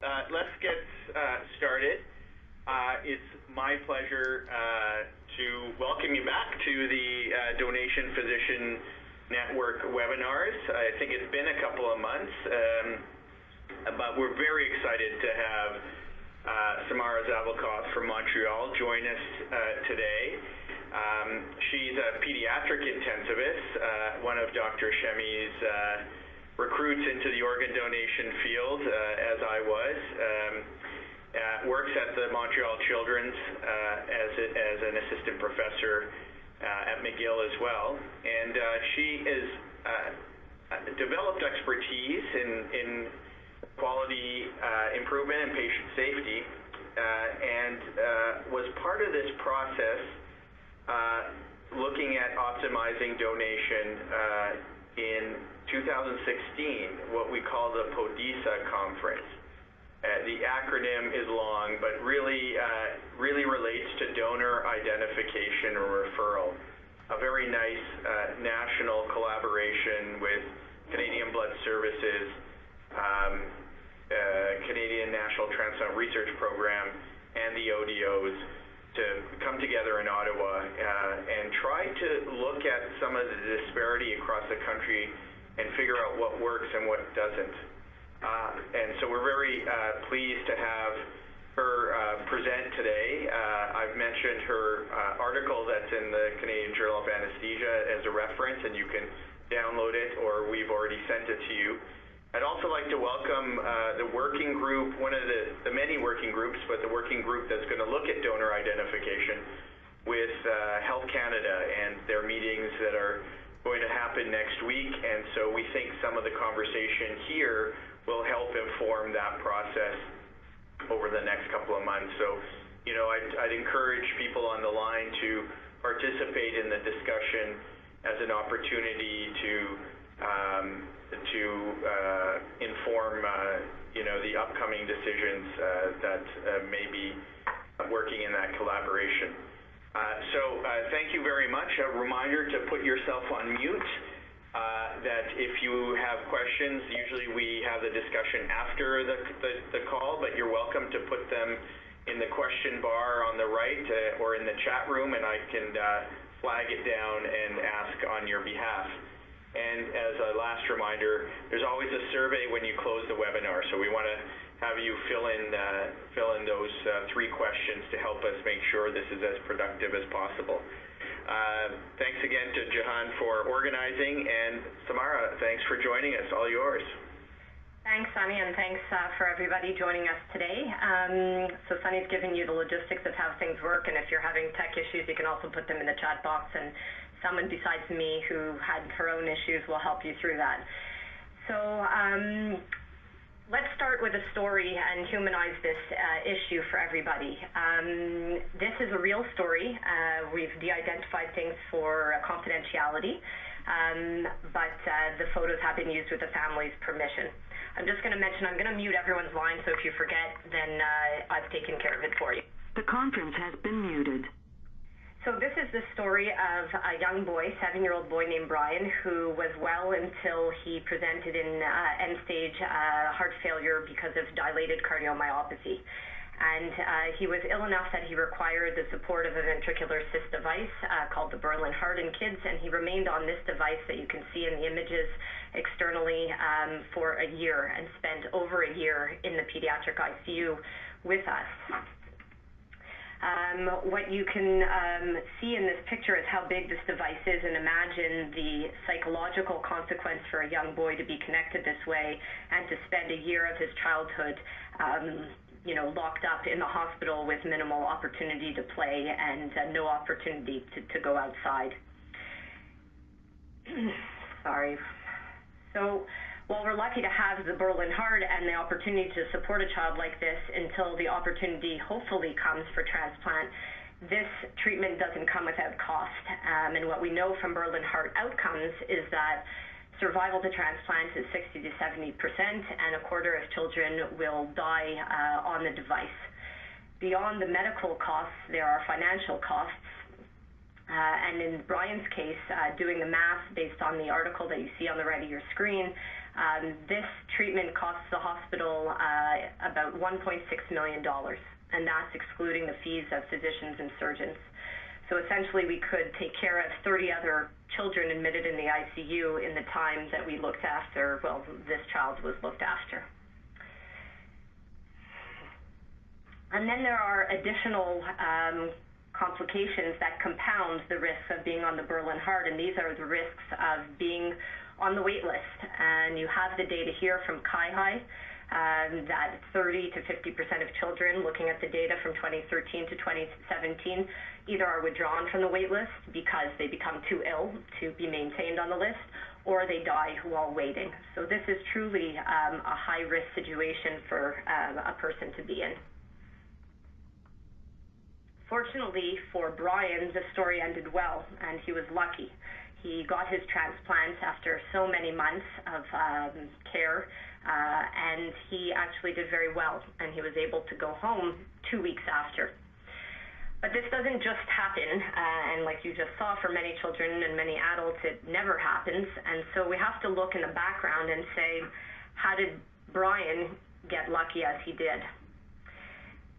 Let's get started. It's my pleasure to welcome you back to the Donation Physician Network webinars. I think it's been a couple of months, but we're very excited to have Samara Savalkoff from Montreal join us today. She's a pediatric intensivist, one of Dr. Shemi's recruits into the organ donation field, as I was. Works at the Montreal Children's as an assistant professor at McGill as well. And she has developed expertise in quality improvement and patient safety, and was part of this process looking at optimizing donation in 2016, what we call the PODISA conference. The acronym is long, but really relates to donor identification or referral. A very nice national collaboration with Canadian Blood Services, Canadian National Transplant Research Program, and the ODOs to come together in Ottawa and try to look at some of the disparity across the country and figure out what works and what doesn't. And so we're very pleased to have her present today. I've mentioned her article that's in the Canadian Journal of Anesthesia as a reference, and you can download it, or we've already sent it to you. I'd also like to welcome the working group, one of the many working groups, but the working group that's going to look at donor identification with Health Canada and their meetings that are going to happen next week. And so we think some of the conversation here will help inform that process over the next couple of months. So, I'd encourage people on the line to participate in the discussion as an opportunity to inform, the upcoming decisions that may be working in that collaboration. So thank you very much. A reminder to put yourself on mute, that if you have questions, usually we have the discussion after the call, but you're welcome to put them in the question bar on the right or in the chat room, and I can flag it down and ask on your behalf. And as a last reminder, there's always a survey when you close the webinar, so we want to have you fill in those 3 questions to help us make sure this is as productive as possible. Thanks again to Jahan for organizing, and Samara, thanks for joining us. All yours. Thanks, Sunny, and thanks for everybody joining us today. So Sunny's given you the logistics of how things work, and if you're having tech issues, you can also put them in the chat box, and someone besides me who had her own issues will help you through that. So let's start with a story and humanize this issue for everybody. This is a real story. We've de-identified things for confidentiality, but the photos have been used with the family's permission. I'm just going to mention, I'm going to mute everyone's line, so if you forget, then I've taken care of it for you. The conference has been muted. So this is the story of a young boy, 7-year-old boy named Brian, who was well until he presented in end-stage heart failure because of dilated cardiomyopathy. And he was ill enough that he required the support of a ventricular assist device called the Berlin Heart in kids, and he remained on this device that you can see in the images externally for a year, and spent over a year in the pediatric ICU with us. What you can see in this picture is how big this device is, and imagine the psychological consequence for a young boy to be connected this way and to spend a year of his childhood locked up in the hospital with minimal opportunity to play and no opportunity to go outside. Sorry. So while we're lucky to have the Berlin Heart and the opportunity to support a child like this until the opportunity hopefully comes for transplant, this treatment doesn't come without cost. And what we know from Berlin Heart outcomes is that survival to transplant is 60 to 70%, and a quarter of children will die on the device. Beyond the medical costs, there are financial costs. And in Brian's case, doing the math based on the article that you see on the right of your screen, this treatment costs the hospital about $1.6 million, and that's excluding the fees of physicians and surgeons. So essentially, we could take care of 30 other children admitted in the ICU in the time that we looked after, well, this child was looked after. And then there are additional complications that compound the risks of being on the Berlin Heart, and these are the risks of being on the wait list. And you have the data here from CIHI, that 30 to 50% of children, looking at the data from 2013 to 2017, either are withdrawn from the wait list because they become too ill to be maintained on the list, or they die while waiting. So this is truly a high-risk situation for a person to be in. Fortunately for Brian, the story ended well, and he was lucky. He got his transplant after so many months of care, and he actually did very well, and he was able to go home 2 weeks after. But this doesn't just happen, and like you just saw, for many children and many adults, it never happens. And so we have to look in the background and say, how did Brian get lucky as he did?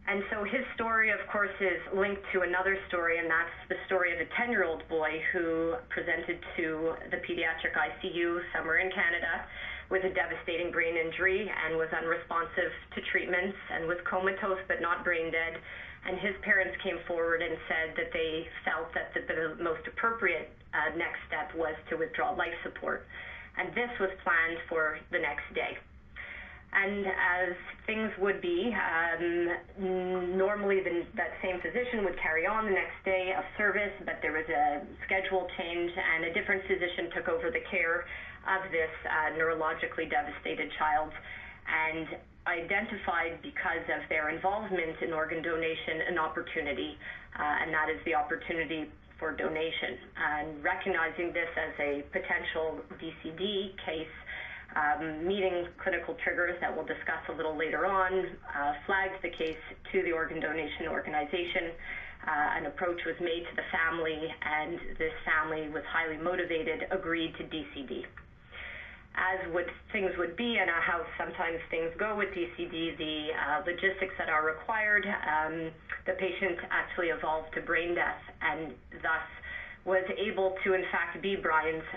And so his story, of course, is linked to another story, and that's the story of a 10-year-old boy who presented to the pediatric ICU somewhere in Canada with a devastating brain injury and was unresponsive to treatments and was comatose but not brain dead. And his parents came forward and said that they felt that the most appropriate next step was to withdraw life support. And this was planned for the next day. And as things would be, normally that same physician would carry on the next day of service, but there was a schedule change, and a different physician took over the care of this neurologically devastated child and identified, because of their involvement in organ donation, an opportunity, and that is the opportunity for donation. And recognizing this as a potential DCD case, meeting clinical triggers that we'll discuss a little later on, flagged the case to the organ donation organization. An approach was made to the family, and this family was highly motivated, agreed to DCD. As things would be, and how sometimes things go with DCD, the logistics that are required, the patient actually evolved to brain death, and thus was able to, in fact, be Brian's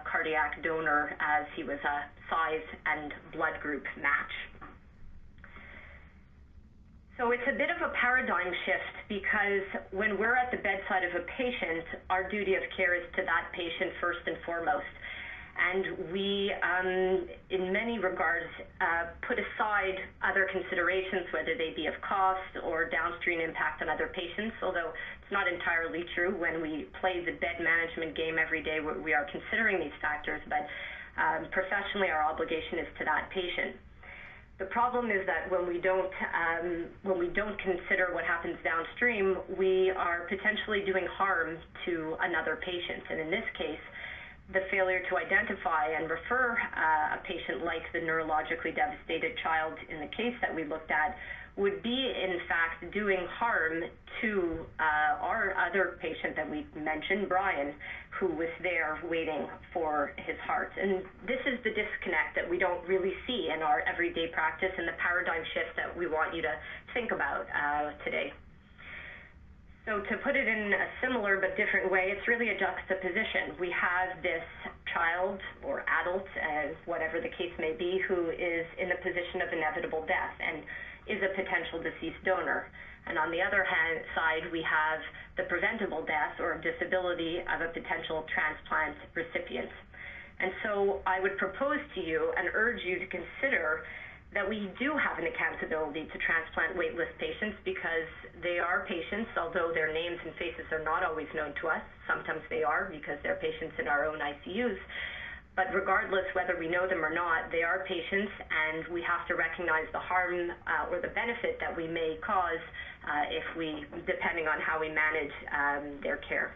cardiac donor, as he was a size and blood group match. So it's a bit of a paradigm shift, because when we're at the bedside of a patient, our duty of care is to that patient first and foremost. And we, in many regards, put aside other considerations, whether they be of cost or downstream impact on other patients, although it's not entirely true. When we play the bed management game every day, we are considering these factors, but professionally, our obligation is to that patient. The problem is that when we don't consider what happens downstream, we are potentially doing harm to another patient. And in this case, the failure to identify and refer a patient like the neurologically devastated child in the case that we looked at would be, in fact, doing harm to our other patient that we mentioned, Brian, who was there waiting for his heart. And this is the disconnect that we don't really see in our everyday practice, and the paradigm shift that we want you to think about today. So to put it in a similar but different way, it's really a juxtaposition. We have this child or adult, whatever the case may be, who is in the position of inevitable death and is a potential deceased donor. And on the other hand side, we have the preventable death or disability of a potential transplant recipient. And so I would propose to you and urge you to consider that we do have an accountability to transplant waitlist patients, because they are patients, although their names and faces are not always known to us. Sometimes they are, because they're patients in our own ICUs. But regardless whether we know them or not, they are patients, and we have to recognize the harm or the benefit that we may cause depending on how we manage their care.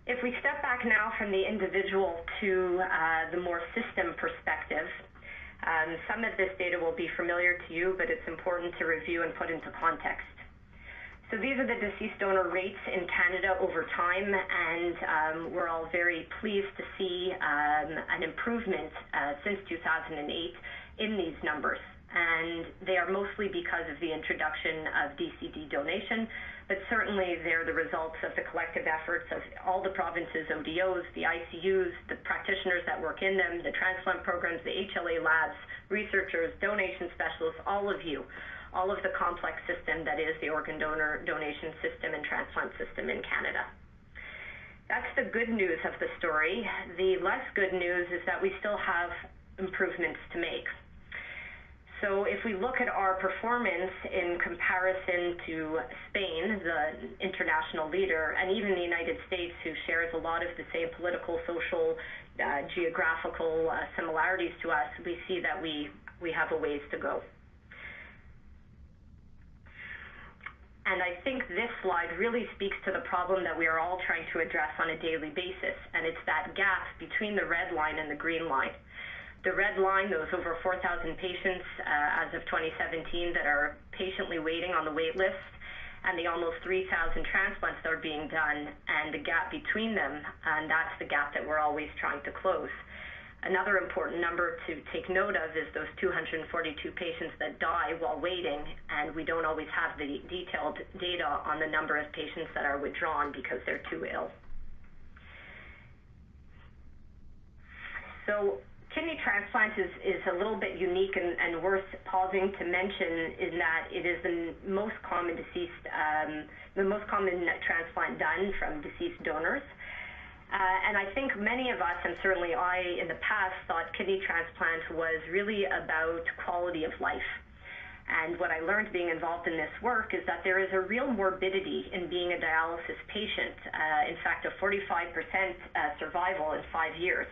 If we step back now from the individual to the more system perspective, some of this data will be familiar to you, but it's important to review and put into context. So these are the deceased donor rates in Canada over time, and we're all very pleased to see an improvement since 2008 in these numbers. And they are mostly because of the introduction of DCD donation, but certainly they're the results of the collective efforts of all the provinces' ODOs, the ICUs, the practitioners that work in them, the transplant programs, the HLA labs, researchers, donation specialists, all of you, all of the complex system that is the organ donation system and transplant system in Canada. That's the good news of the story. The less good news is that we still have improvements to make. So if we look at our performance in comparison to Spain, the international leader, and even the United States, who shares a lot of the same political, social, geographical similarities to us, we see that we have a ways to go. And I think this slide really speaks to the problem that we are all trying to address on a daily basis, and it's that gap between the red line and the green line. The red line, those over 4,000 patients as of 2017 that are patiently waiting on the wait list, and the almost 3,000 transplants that are being done, and the gap between them, and that's the gap that we're always trying to close. Another important number to take note of is those 242 patients that die while waiting, and we don't always have the detailed data on the number of patients that are withdrawn because they're too ill. So kidney transplant is a little bit unique and worth pausing to mention in that it is the most common transplant done from deceased donors. And I think many of us, and certainly I in the past, thought kidney transplant was really about quality of life. And what I learned being involved in this work is that there is a real morbidity in being a dialysis patient. In fact, a 45% survival in 5 years.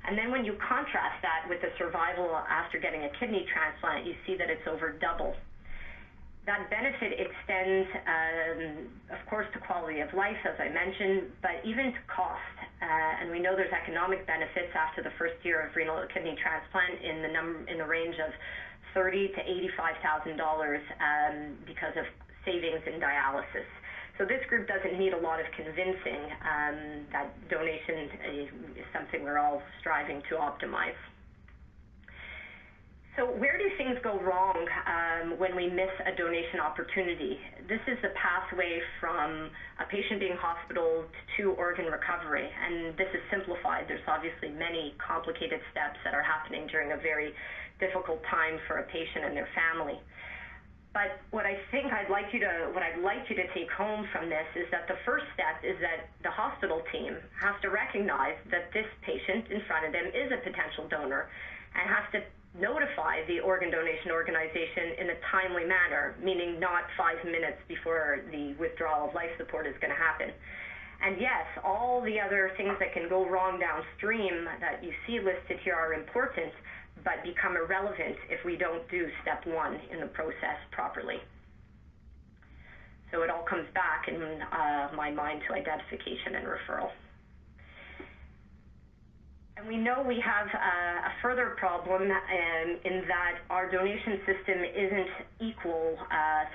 And then when you contrast that with the survival after getting a kidney transplant, you see that it's over double. That benefit extends, of course, to quality of life, as I mentioned, but even to cost. And we know there's economic benefits after the first year of renal kidney transplant in the range of $30,000 to $85,000 because of savings in dialysis. So this group doesn't need a lot of convincing that donation is something we're all striving to optimize. So where do things go wrong when we miss a donation opportunity? This is the pathway from a patient being hospitaled to organ recovery, and this is simplified. There's obviously many complicated steps that are happening during a very difficult time for a patient and their family. But what I'd like you to take home from this is that the first step is that the hospital team has to recognize that this patient in front of them is a potential donor and has to notify the organ donation organization in a timely manner, meaning not 5 minutes before the withdrawal of life support is going to happen. And yes, all the other things that can go wrong downstream that you see listed here are important, but become irrelevant if we don't do step one in the process properly. So it all comes back in my mind to identification and referral. And we know we have a further problem in that our donation system isn't equal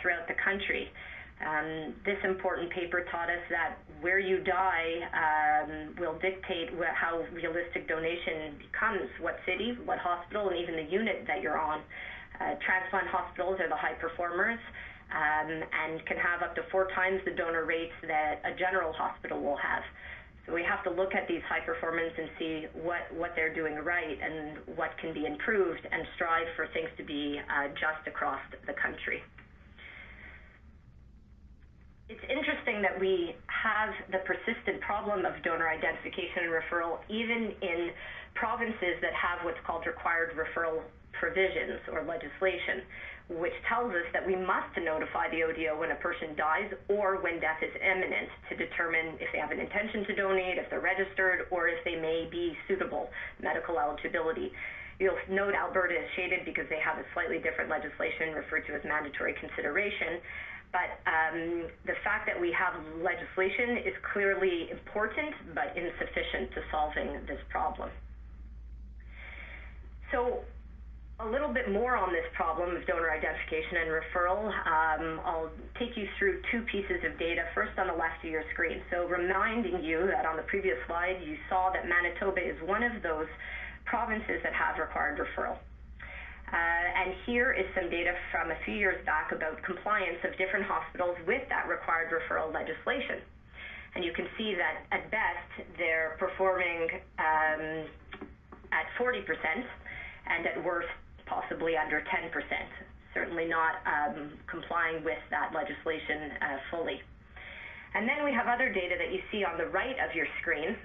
throughout the country. This important paper taught us that where you die will dictate how realistic donation becomes, what city, what hospital, and even the unit that you're on. Transplant hospitals are the high performers and can have up to 4 times the donor rates that a general hospital will have. So we have to look at these high performers and see what they're doing right and what can be improved, and strive for things to be just across the country. It's interesting that we have the persistent problem of donor identification and referral even in provinces that have what's called required referral provisions or legislation, which tells us that we must notify the ODO when a person dies or when death is imminent to determine if they have an intention to donate, if they're registered, or if they may be suitable, medical eligibility. You'll note Alberta is shaded because they have a slightly different legislation referred to as mandatory consideration. But the fact that we have legislation is clearly important but insufficient to solving this problem. So a little bit more on this problem of donor identification and referral, I'll take you through two pieces of data, first on the left of your screen. So reminding you that on the previous slide, you saw that Manitoba is one of those provinces that have required referral. And here is some data from a few years back about compliance of different hospitals with that required referral legislation. And you can see that at best, they're performing at 40%, and at worst, possibly under 10%, certainly not complying with that legislation fully. And then we have other data that you see on the right of your screen,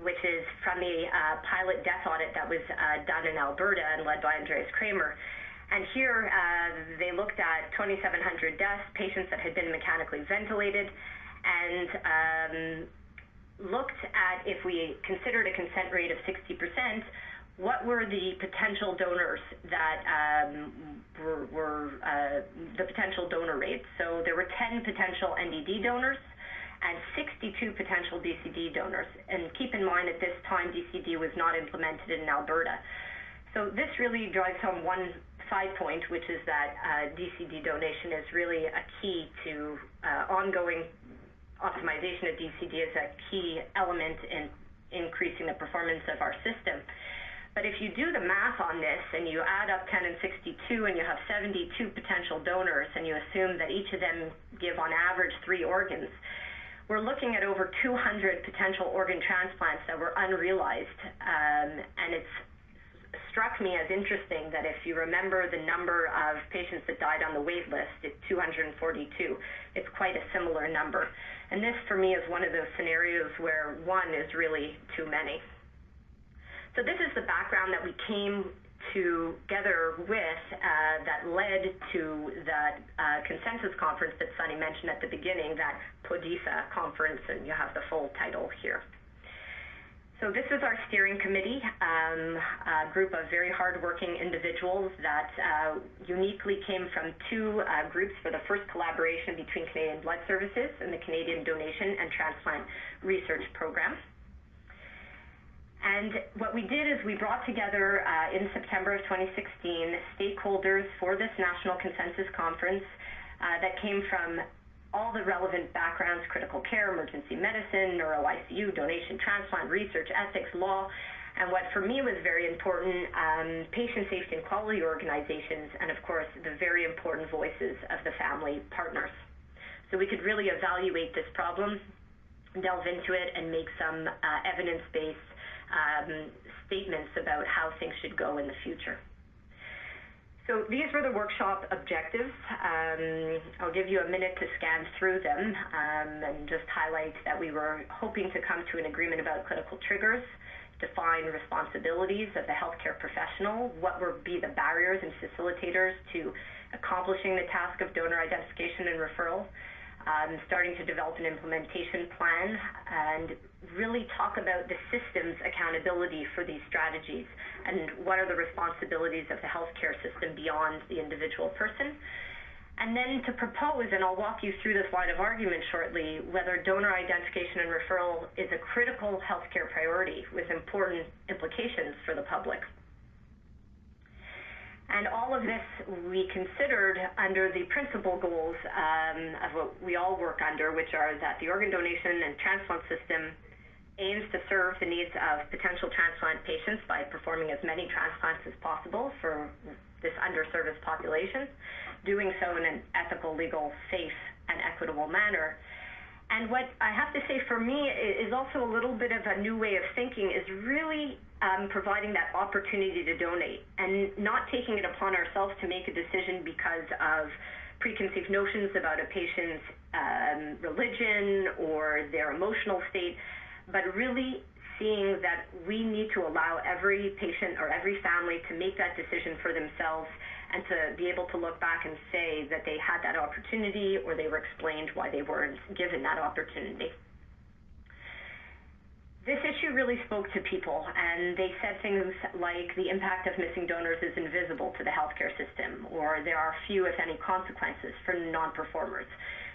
which is from the pilot death audit that was done in Alberta and led by Andreas Kramer. And here they looked at 2,700 deaths, patients that had been mechanically ventilated, and looked at, if we considered a consent rate of 60%, what were the potential donors that were the potential donor rates. So there were 10 potential NDD donors and 62 potential DCD donors. And keep in mind, at this time, DCD was not implemented in Alberta. So this really drives home one side point, which is that DCD donation is really a key to ongoing optimization of DCD is a key element in increasing the performance of our system. But if you do the math on this and you add up 10 and 62 and you have 72 potential donors and you assume that each of them give on average 3 organs, we're looking at over 200 potential organ transplants that were unrealized. And it's struck me as interesting that if you remember the number of patients that died on the wait list, it's 242. It's quite a similar number. And this, for me, is one of those scenarios where one is really too many. So this is the background that we came together with that led to that consensus conference that Sunny mentioned at the beginning, that PODISA conference, and you have the full title here. So this is our steering committee, a group of very hardworking individuals that uniquely came from two groups for the first collaboration between Canadian Blood Services and the Canadian Donation and Transplant Research Program. And what we did is we brought together in September of 2016 stakeholders for this national consensus conference that came from all the relevant backgrounds: critical care, emergency medicine, neuro-ICU, donation, transplant, research, ethics, law, and what for me was very important, patient safety and quality organizations, and of course the very important voices of the family partners. So we could really evaluate this problem, delve into it, and make some evidence-based statements about how things should go in the future. So these were the workshop objectives. I'll give you a minute to scan through them and just highlight that we were hoping to come to an agreement about clinical triggers, define responsibilities of the healthcare professional, what would be the barriers and facilitators to accomplishing the task of donor identification and referral, starting to develop an implementation plan, and really talk about the system's accountability for these strategies and what are the responsibilities of the healthcare system beyond the individual person. And then to propose, and I'll walk you through this line of argument shortly, whether donor identification and referral is a critical healthcare priority with important implications for the public. And all of this we considered under the principal goals of what we all work under, which are that the organ donation and transplant system aims to serve the needs of potential transplant patients by performing as many transplants as possible for this underserviced population, doing so in an ethical, legal, safe, and equitable manner. And what I have to say for me is also a little bit of a new way of thinking is really providing that opportunity to donate and not taking it upon ourselves to make a decision because of preconceived notions about a patient's religion or their emotional state, but really seeing that we need to allow every patient or every family to make that decision for themselves and to be able to look back and say that they had that opportunity or they were explained why they weren't given that opportunity. This issue really spoke to people, and they said things like the impact of missing donors is invisible to the healthcare system, or there are few, if any, consequences for non-performers.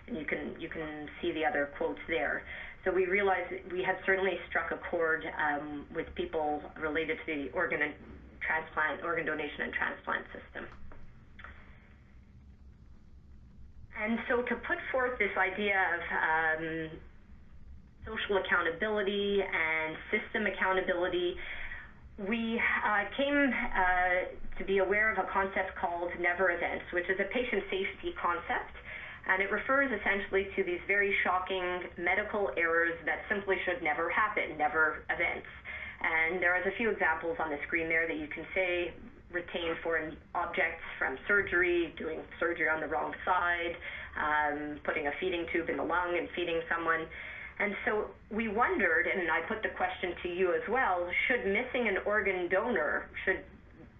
And you can see the other quotes there. So we realized we had certainly struck a chord with people related to the organ and organ donation and transplant system. And so to put forth this idea of social accountability and system accountability, we came to be aware of a concept called never events, which is a patient safety concept, and it refers essentially to these very shocking medical errors that simply should never happen, never events. And there is a few examples on the screen there that you can say: retain foreign objects from surgery, doing surgery on the wrong side, putting a feeding tube in the lung and feeding someone. And so we wondered, and I put the question to you as well, should missing an organ donor,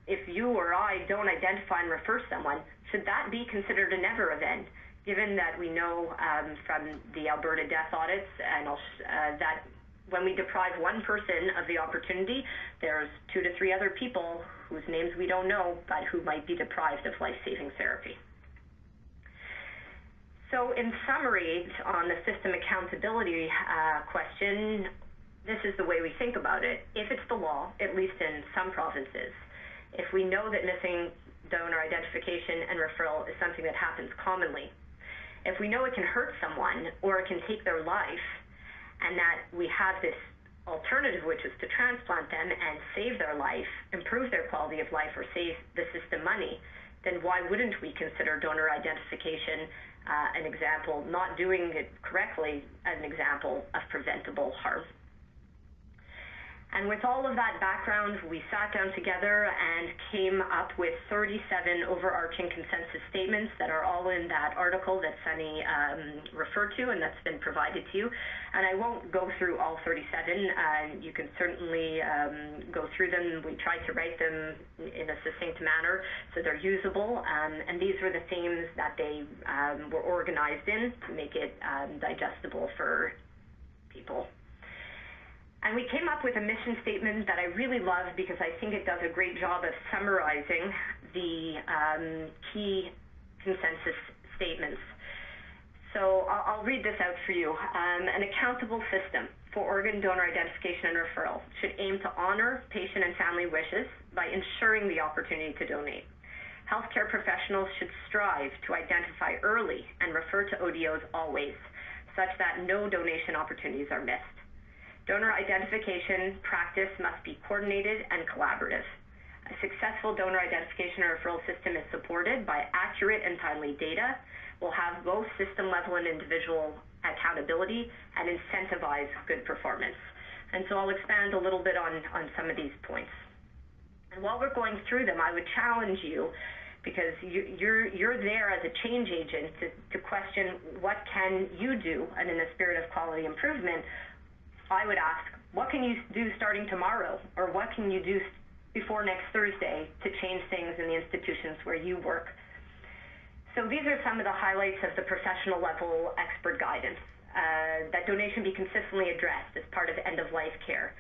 if you or I don't identify and refer someone, should that be considered a never event, given that we know from the Alberta death audits and that when we deprive one person of the opportunity, there's 2 to 3 other people whose names we don't know, but who might be deprived of life-saving therapy. So in summary, on the system accountability question, this is the way we think about it. If it's the law, at least in some provinces, if we know that missing donor identification and referral is something that happens commonly, if we know it can hurt someone or it can take their life, and that we have this alternative, which is to transplant them and save their life, improve their quality of life, or save the system money, then why wouldn't we consider donor identification an example, not doing it correctly, as an example of preventable harm? And with all of that background, we sat down together and came up with 37 overarching consensus statements that are all in that article that Sunny referred to and that's been provided to you. And I won't go through all 37. You can certainly go through them. We tried to write them in a succinct manner so they're usable. And these were the themes that they were organized in to make it digestible for people. And we came up with a mission statement that I really love because I think it does a great job of summarizing the key consensus statements. So I'll read this out for you. An accountable system for organ donor identification and referral should aim to honor patient and family wishes by ensuring the opportunity to donate. Healthcare professionals should strive to identify early and refer to ODOs always, such that no donation opportunities are missed. Donor identification practice must be coordinated and collaborative. A successful donor identification and referral system is supported by accurate and timely data, will have both system-level and individual accountability, and incentivize good performance. And so I'll expand a little bit on some of these points. And while we're going through them, I would challenge you, because you're there as a change agent, to question what can you do, and in the spirit of quality improvement, I would ask, what can you do starting tomorrow, or what can you do before next Thursday to change things in the institutions where you work? So these are some of the highlights of the professional level expert guidance. That donation be consistently addressed as part of end-of-life care,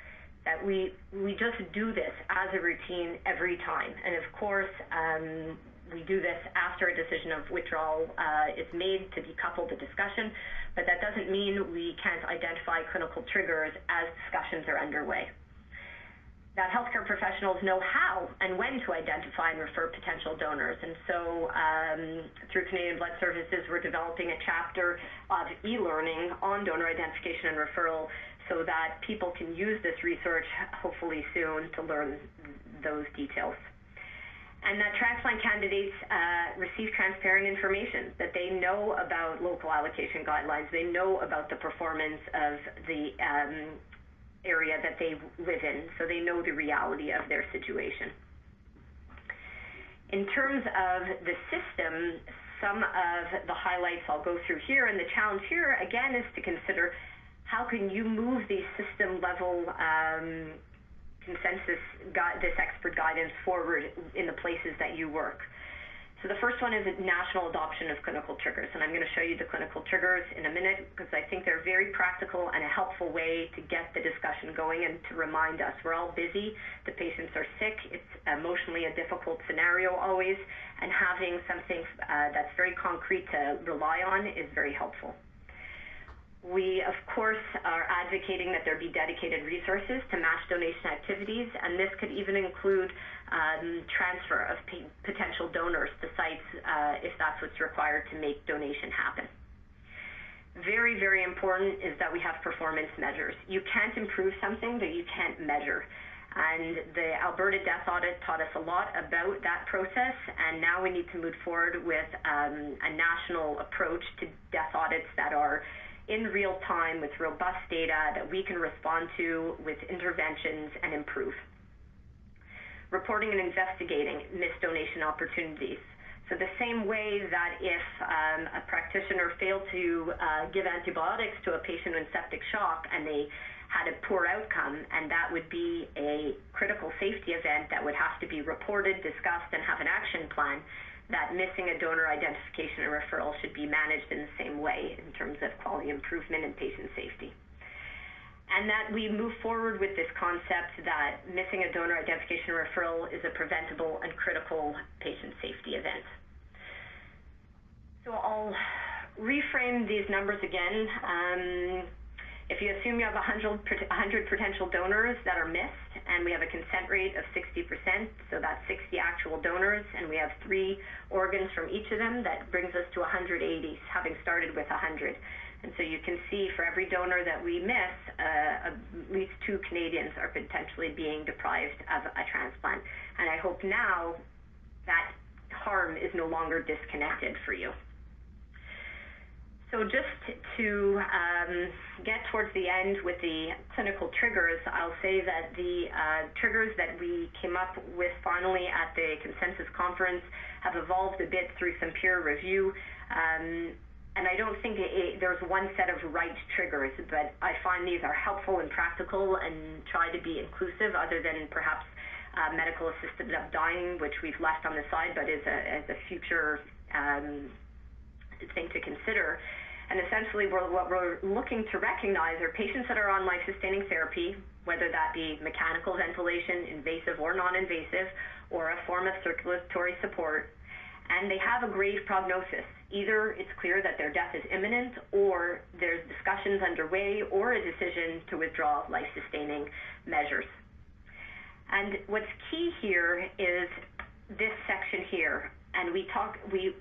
that we just do this as a routine every time. And of course, we do this after a decision of withdrawal is made to decouple the discussion, but that doesn't mean we can't identify clinical triggers as discussions are underway. That healthcare professionals know how and when to identify and refer potential donors. And so through Canadian Blood Services, we're developing a chapter of e-learning on donor identification and referral so that people can use this research, hopefully soon, to learn those details. And that transplant candidates receive transparent information, that they know about local allocation guidelines, they know about the performance of the area that they live in, so they know the reality of their situation. In terms of the system, some of the highlights I'll go through here, and the challenge here, again, is to consider how can you move these system-level consensus, this expert guidance forward in the places that you work. So the first one is national adoption of clinical triggers, and I'm going to show you the clinical triggers in a minute because I think they're very practical and a helpful way to get the discussion going and to remind us we're all busy, the patients are sick, it's emotionally a difficult scenario always, and having something that's very concrete to rely on is very helpful. We, of course, are advocating that there be dedicated resources to match donation activities, and this could even include transfer of potential donors to sites if that's what's required to make donation happen. Very, very important is that we have performance measures. You can't improve something that you can't measure. And the Alberta Death Audit taught us a lot about that process, and now we need to move forward with a national approach to death audits that are in real time with robust data that we can respond to with interventions and improve. Reporting and investigating missed donation opportunities. So the same way that if a practitioner failed to give antibiotics to a patient in septic shock and they had a poor outcome, and that would be a critical safety event that would have to be reported, discussed, and have an action plan, that missing a donor identification and referral should be managed in the same way in terms of quality improvement and patient safety. And that we move forward with this concept that missing a donor identification and referral is a preventable and critical patient safety event. So I'll reframe these numbers again. If you assume you have 100 potential donors that are missed, and we have a consent rate of 60%, so that's 60 actual donors, and we have 3 organs from each of them, that brings us to 180, having started with 100. And so you can see for every donor that we miss, at least 2 Canadians are potentially being deprived of a transplant. And I hope now that harm is no longer disconnected for you. So just to get towards the end with the clinical triggers, I'll say that the triggers that we came up with finally at the consensus conference have evolved a bit through some peer review. And I don't think there's one set of right triggers, but I find these are helpful and practical and try to be inclusive, other than perhaps medical assisted dying, which we've left on the side, but is a future thing to consider. And essentially, what we're looking to recognize are patients that are on life-sustaining therapy, whether that be mechanical ventilation, invasive or non-invasive, or a form of circulatory support, and they have a grave prognosis. Either it's clear that their death is imminent, or there's discussions underway, or a decision to withdraw life-sustaining measures. And what's key here is this section here, and we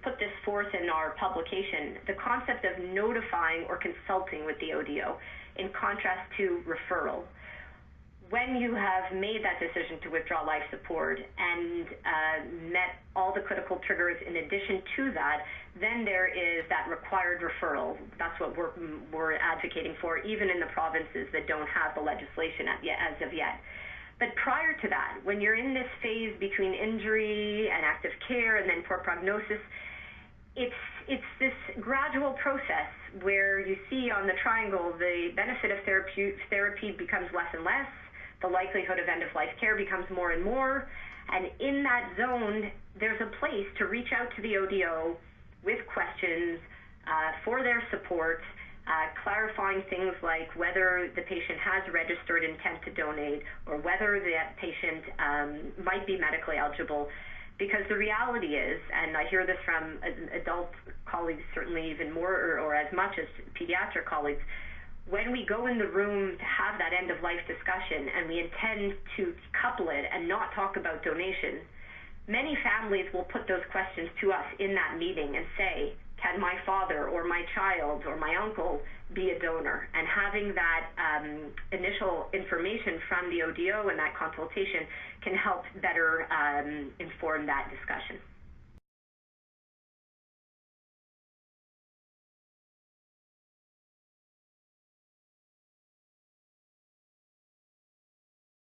put this forth in our publication, the concept of notifying or consulting with the ODO, in contrast to referral. When you have made that decision to withdraw life support and met all the critical triggers in addition to that, then there is that required referral. That's what we're advocating for, even in the provinces that don't have the legislation as of yet. But prior to that, when you're in this phase between injury and active care and then poor prognosis, it's this gradual process where you see on the triangle the benefit of therapy becomes less and less, the likelihood of end-of-life care becomes more and more, and in that zone, there's a place to reach out to the ODO with questions for their support, clarifying things like whether the patient has registered intent to donate or whether that patient might be medically eligible. Because the reality is, and I hear this from adult colleagues certainly even more or as much as pediatric colleagues, when we go in the room to have that end-of-life discussion and we intend to couple it and not talk about donation, many families will put those questions to us in that meeting and say, can my father or my child or my uncle be a donor? And having that initial information from the ODO and that consultation can help better inform that discussion.